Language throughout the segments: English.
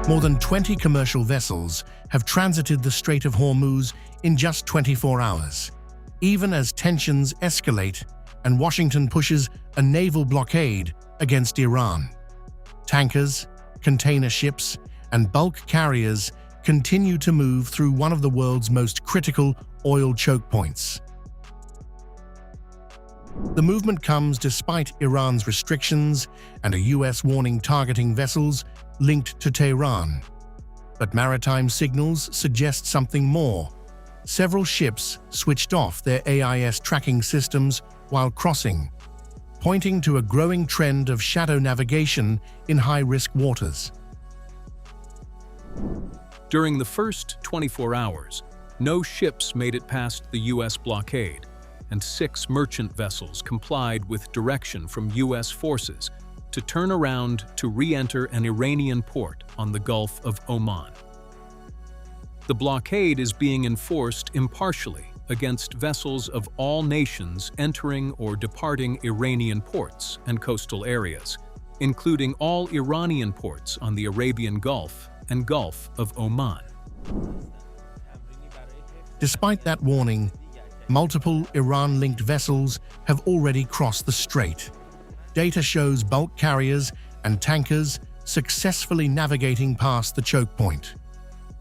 More than 20 commercial vessels have transited the Strait of Hormuz in just 24 hours. Even as tensions escalate and Washington pushes a naval blockade against Iran. Tankers, container ships, and bulk carriers continue to move through one of the world's most critical oil choke points. The movement comes despite Iran's restrictions and a US warning targeting vessels linked to Tehran. But maritime signals suggest something more. Several ships switched off their AIS tracking systems while crossing, pointing to a growing trend of shadow navigation in high-risk waters. During the first 24 hours, no ships made it past the US blockade, and 6 merchant vessels complied with direction from US forces to turn around to re-enter an Iranian port on the Gulf of Oman. The blockade is being enforced impartially against vessels of all nations entering or departing Iranian ports and coastal areas, including all Iranian ports on the Arabian Gulf and Gulf of Oman. Despite that warning, multiple Iran-linked vessels have already crossed the strait. Data shows bulk carriers and tankers successfully navigating past the choke point,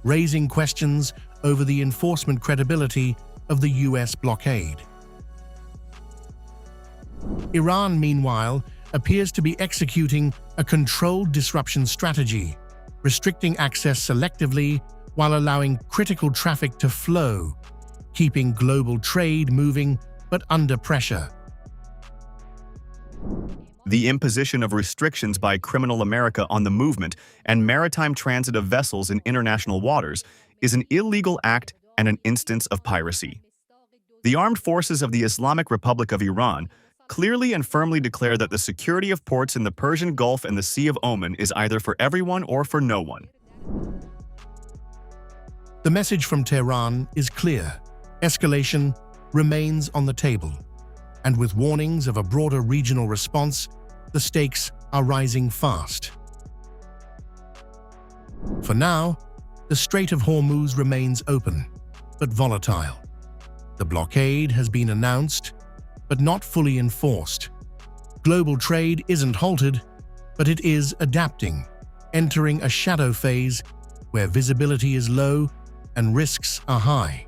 raising questions over the enforcement credibility of the US blockade. Iran, meanwhile, appears to be executing a controlled disruption strategy, restricting access selectively while allowing critical traffic to flow, keeping global trade moving but under pressure. The imposition of restrictions by criminal America on the movement and maritime transit of vessels in international waters is an illegal act and an instance of piracy. The armed forces of the Islamic Republic of Iran clearly and firmly declare that the security of ports in the Persian Gulf and the Sea of Oman is either for everyone or for no one. The message from Tehran is clear. Escalation remains on the table, and with warnings of a broader regional response, the stakes are rising fast. For now, the Strait of Hormuz remains open, but volatile. The blockade has been announced, but not fully enforced. Global trade isn't halted, but it is adapting, entering a shadow phase where visibility is low and risks are high.